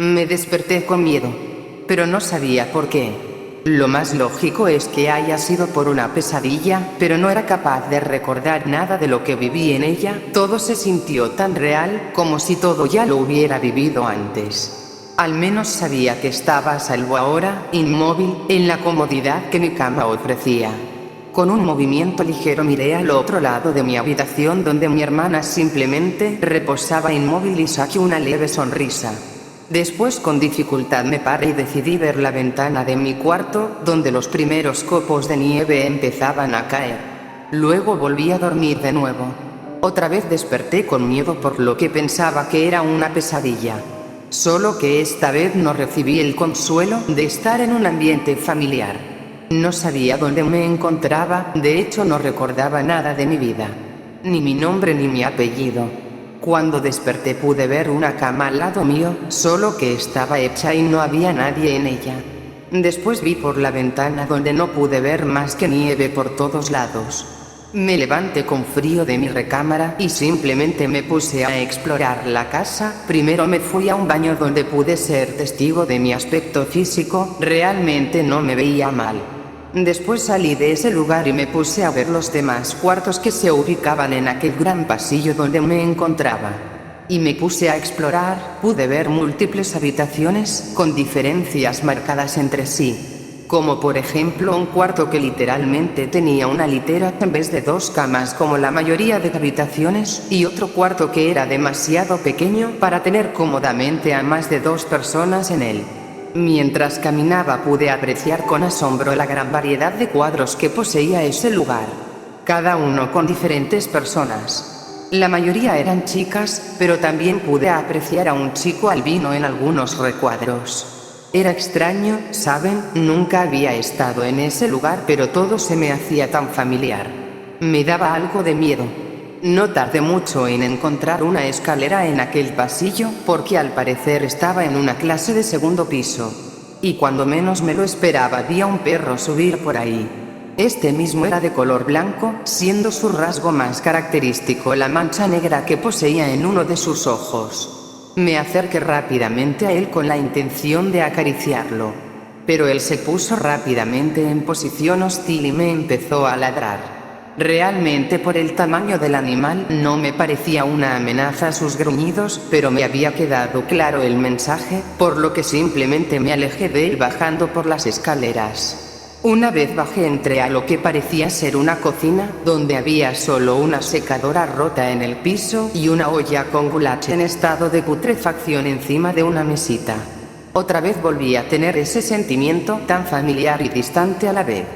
Me desperté con miedo, pero no sabía por qué. Lo más lógico es que haya sido por una pesadilla, pero no era capaz de recordar nada de lo que viví en ella. Todo se sintió tan real, como si todo ya lo hubiera vivido antes. Al menos sabía que estaba a salvo ahora, inmóvil, en la comodidad que mi cama ofrecía. Con un movimiento ligero miré al otro lado de mi habitación donde mi hermana simplemente reposaba inmóvil y saqué una leve sonrisa. Después con dificultad me paré y decidí ver la ventana de mi cuarto, donde los primeros copos de nieve empezaban a caer. Luego volví a dormir de nuevo. Otra vez desperté con miedo por lo que pensaba que era una pesadilla. Solo que esta vez no recibí el consuelo de estar en un ambiente familiar. No sabía dónde me encontraba, de hecho no recordaba nada de mi vida. Ni mi nombre ni mi apellido. Cuando desperté pude ver una cama al lado mío, solo que estaba hecha y no había nadie en ella. Después vi por la ventana donde no pude ver más que nieve por todos lados. Me levanté con frío de mi recámara y simplemente me puse a explorar la casa. Primero me fui a un baño donde pude ser testigo de mi aspecto físico, realmente no me veía mal. Después salí de ese lugar y me puse a ver los demás cuartos que se ubicaban en aquel gran pasillo donde me encontraba. Y me puse a explorar, pude ver múltiples habitaciones, con diferencias marcadas entre sí. Como por ejemplo un cuarto que literalmente tenía una litera en vez de dos camas como la mayoría de habitaciones, y otro cuarto que era demasiado pequeño para tener cómodamente a más de dos personas en él. Mientras caminaba pude apreciar con asombro la gran variedad de cuadros que poseía ese lugar, cada uno con diferentes personas. La mayoría eran chicas, pero también pude apreciar a un chico albino en algunos recuadros. Era extraño, ¿saben? Nunca había estado en ese lugar, pero todo se me hacía tan familiar. Me daba algo de miedo. No tardé mucho en encontrar una escalera en aquel pasillo, porque al parecer estaba en una clase de segundo piso. Y cuando menos me lo esperaba vi a un perro subir por ahí. Este mismo era de color blanco, siendo su rasgo más característico la mancha negra que poseía en uno de sus ojos. Me acerqué rápidamente a él con la intención de acariciarlo. Pero él se puso rápidamente en posición hostil y me empezó a ladrar. Realmente por el tamaño del animal no me parecía una amenaza sus gruñidos, pero me había quedado claro el mensaje, por lo que simplemente me alejé de él bajando por las escaleras. Una vez bajé entré a lo que parecía ser una cocina, donde había solo una secadora rota en el piso y una olla con goulash en estado de putrefacción encima de una mesita. Otra vez volví a tener ese sentimiento tan familiar y distante a la vez.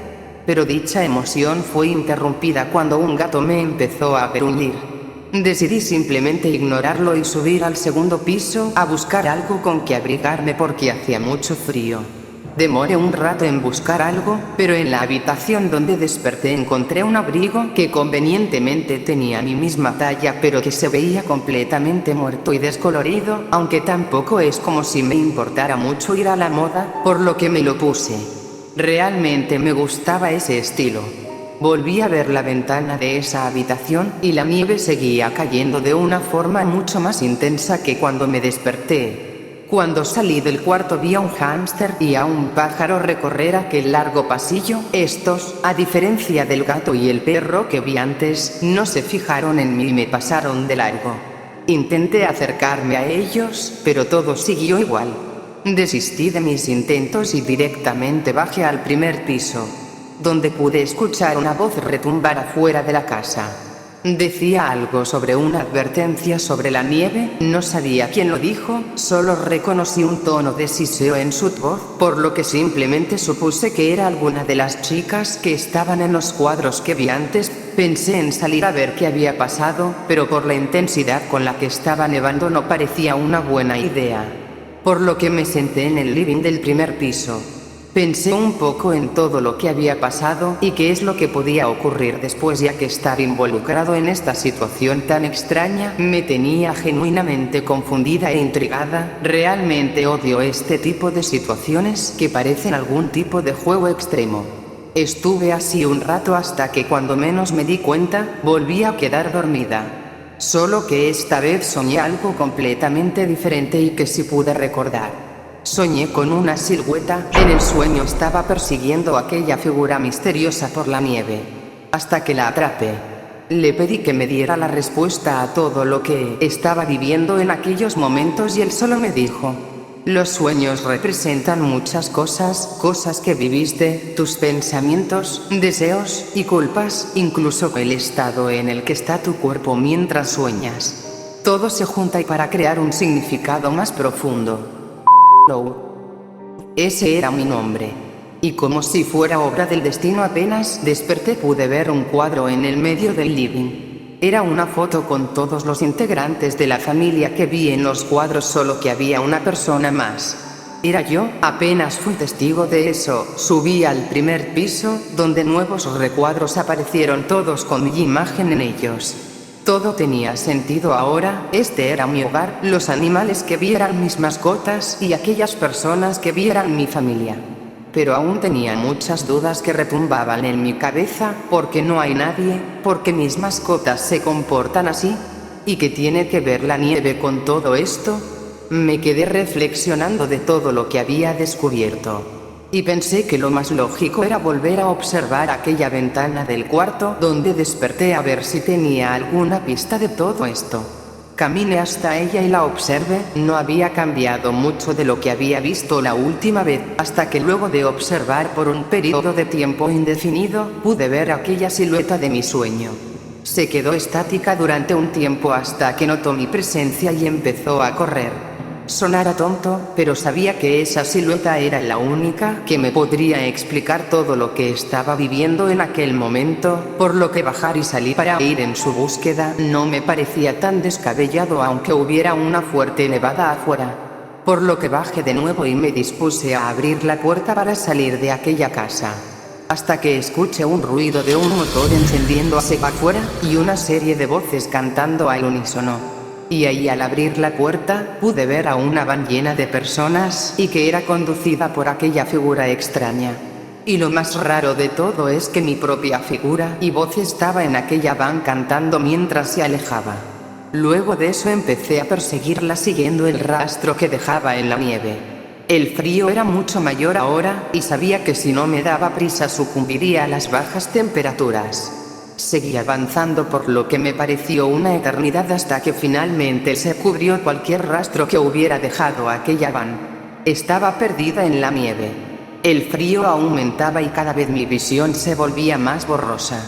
Pero dicha emoción fue interrumpida cuando un gato me empezó a gruñir. Decidí simplemente ignorarlo y subir al segundo piso a buscar algo con que abrigarme porque hacía mucho frío. Demoré un rato en buscar algo, pero en la habitación donde desperté encontré un abrigo que convenientemente tenía mi misma talla pero que se veía completamente muerto y descolorido, aunque tampoco es como si me importara mucho ir a la moda, por lo que me lo puse. Realmente me gustaba ese estilo. Volví a ver la ventana de esa habitación y la nieve seguía cayendo de una forma mucho más intensa que cuando me desperté. Cuando salí del cuarto vi a un hámster y a un pájaro recorrer aquel largo pasillo. Estos, a diferencia del gato y el perro que vi antes, no se fijaron en mí y me pasaron de largo. Intenté acercarme a ellos, pero todo siguió igual. Desistí de mis intentos y directamente bajé al primer piso, donde pude escuchar una voz retumbar afuera de la casa. Decía algo sobre una advertencia sobre la nieve, no sabía quién lo dijo, solo reconocí un tono de siseo en su voz, por lo que simplemente supuse que era alguna de las chicas que estaban en los cuadros que vi antes. Pensé en salir a ver qué había pasado, pero por la intensidad con la que estaba nevando no parecía una buena idea. Por lo que me senté en el living del primer piso. Pensé un poco en todo lo que había pasado y qué es lo que podía ocurrir después, ya que estar involucrado en esta situación tan extraña me tenía genuinamente confundida e intrigada. Realmente odio este tipo de situaciones que parecen algún tipo de juego extremo. Estuve así un rato hasta que cuando menos me di cuenta, volví a quedar dormida. Solo que esta vez soñé algo completamente diferente y que sí pude recordar. Soñé con una silueta. En el sueño estaba persiguiendo a aquella figura misteriosa por la nieve, hasta que la atrapé. Le pedí que me diera la respuesta a todo lo que estaba viviendo en aquellos momentos y él solo me dijo: los sueños representan muchas cosas, cosas que viviste, tus pensamientos, deseos y culpas, incluso el estado en el que está tu cuerpo mientras sueñas. Todo se junta y para crear un significado más profundo. Ese era mi nombre. Y como si fuera obra del destino, apenas desperté pude ver un cuadro en el medio del living. Era una foto con todos los integrantes de la familia que vi en los cuadros, solo que había una persona más. Era yo. Apenas fui testigo de eso. Subí al primer piso, donde nuevos recuadros aparecieron, todos con mi imagen en ellos. Todo tenía sentido ahora. Este era mi hogar, los animales que vi eran mis mascotas y aquellas personas que vi eran mi familia. Pero aún tenía muchas dudas que retumbaban en mi cabeza. ¿Por qué no hay nadie? ¿Por qué mis mascotas se comportan así? ¿Y qué tiene que ver la nieve con todo esto? Me quedé reflexionando de todo lo que había descubierto. Y pensé que lo más lógico era volver a observar aquella ventana del cuarto donde desperté, a ver si tenía alguna pista de todo esto. Caminé hasta ella y la observé. No había cambiado mucho de lo que había visto la última vez, hasta que luego de observar por un periodo de tiempo indefinido, pude ver aquella silueta de mi sueño. Se quedó estática durante un tiempo hasta que notó mi presencia y empezó a correr. Sonara tonto, pero sabía que esa silueta era la única que me podría explicar todo lo que estaba viviendo en aquel momento, por lo que bajar y salir para ir en su búsqueda no me parecía tan descabellado, aunque hubiera una fuerte nevada afuera. Por lo que bajé de nuevo y me dispuse a abrir la puerta para salir de aquella casa. Hasta que escuché un ruido de un motor encendiéndose afuera y una serie de voces cantando al unísono. Y ahí, al abrir la puerta, pude ver a una van llena de personas y que era conducida por aquella figura extraña. Y lo más raro de todo es que mi propia figura y voz estaba en aquella van cantando mientras se alejaba. Luego de eso empecé a perseguirla siguiendo el rastro que dejaba en la nieve. El frío era mucho mayor ahora y sabía que si no me daba prisa sucumbiría a las bajas temperaturas. Seguí avanzando por lo que me pareció una eternidad hasta que finalmente se cubrió cualquier rastro que hubiera dejado aquella van. Estaba perdida en la nieve. El frío aumentaba y cada vez mi visión se volvía más borrosa.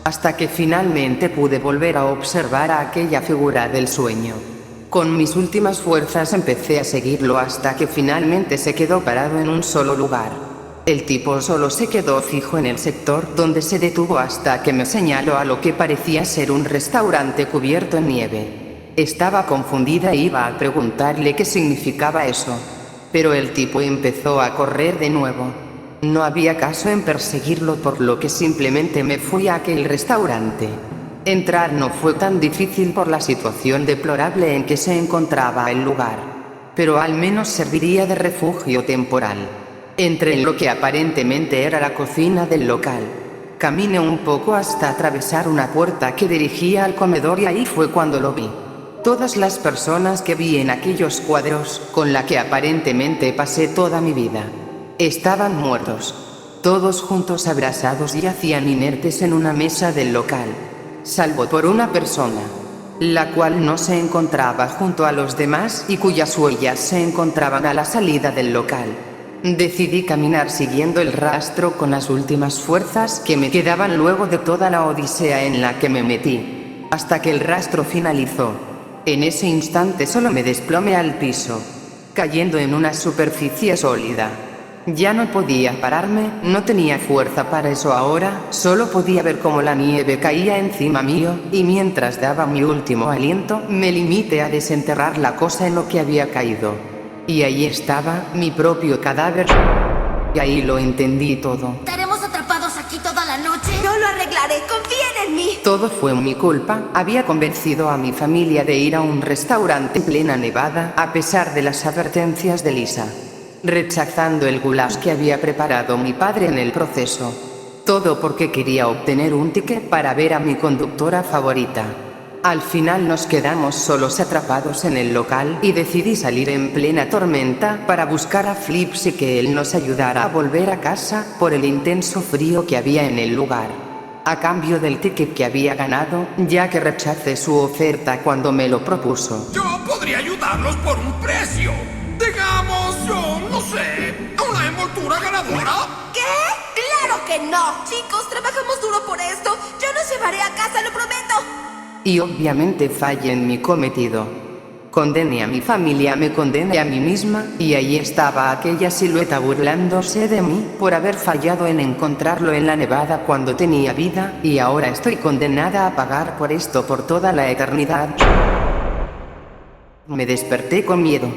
Hasta que finalmente pude volver a observar a aquella figura del sueño. Con mis últimas fuerzas empecé a seguirlo hasta que finalmente se quedó parado en un solo lugar. El tipo solo se quedó fijo en el sector donde se detuvo hasta que me señaló a lo que parecía ser un restaurante cubierto en nieve. Estaba confundida e iba a preguntarle qué significaba eso, pero el tipo empezó a correr de nuevo. No había caso en perseguirlo, por lo que simplemente me fui a aquel restaurante. Entrar no fue tan difícil por la situación deplorable en que se encontraba el lugar, pero al menos serviría de refugio temporal. Entré en lo que aparentemente era la cocina del local. Caminé un poco hasta atravesar una puerta que dirigía al comedor y ahí fue cuando lo vi. Todas las personas que vi en aquellos cuadros, con la que aparentemente pasé toda mi vida, estaban muertos. Todos juntos, abrazados, yacían inertes en una mesa del local. Salvo por una persona, la cual no se encontraba junto a los demás y cuyas huellas se encontraban a la salida del local. Decidí caminar siguiendo el rastro con las últimas fuerzas que me quedaban luego de toda la odisea en la que me metí, hasta que el rastro finalizó. En ese instante solo me desplomé al piso, cayendo en una superficie sólida. Ya no podía pararme, no tenía fuerza para eso ahora, solo podía ver cómo la nieve caía encima mío, y mientras daba mi último aliento, me limité a desenterrar la cosa en lo que había caído. Y ahí estaba, mi propio cadáver. Y ahí lo entendí todo. Estaremos atrapados aquí toda la noche. Yo lo arreglaré, confíen en mí. Todo fue mi culpa. Había convencido a mi familia de ir a un restaurante en plena nevada, a pesar de las advertencias de Lisa, rechazando el goulash que había preparado mi padre en el proceso. Todo porque quería obtener un ticket para ver a mi conductora favorita. Al final nos quedamos solos atrapados en el local y decidí salir en plena tormenta para buscar a Flips y que él nos ayudara a volver a casa por el intenso frío que había en el lugar. A cambio del ticket que había ganado, ya que rechacé su oferta cuando me lo propuso. Yo podría ayudarlos por un precio. Digamos, yo no sé, una envoltura ganadora. ¿Qué? ¡Claro que no! Chicos, trabajamos duro por esto. Yo los llevaré a casa, lo prometo. Y obviamente fallé en mi cometido. Condené a mi familia, me condené a mí misma, y ahí estaba aquella silueta burlándose de mí por haber fallado en encontrarlo en la nevada cuando tenía vida, y ahora estoy condenada a pagar por esto por toda la eternidad. Me desperté con miedo,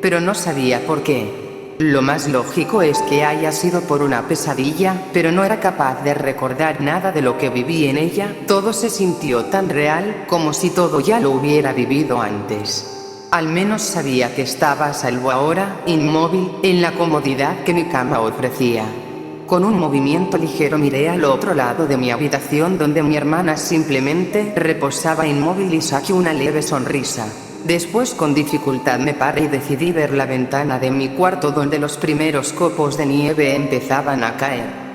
pero no sabía por qué. Lo más lógico es que haya sido por una pesadilla, pero no era capaz de recordar nada de lo que viví en ella. Todo se sintió tan real, como si todo ya lo hubiera vivido antes. Al menos sabía que estaba a salvo ahora, inmóvil, en la comodidad que mi cama ofrecía. Con un movimiento ligero miré al otro lado de mi habitación donde mi hermana simplemente reposaba inmóvil y saqué una leve sonrisa. Después con dificultad me paré y decidí ver la ventana de mi cuarto donde los primeros copos de nieve empezaban a caer.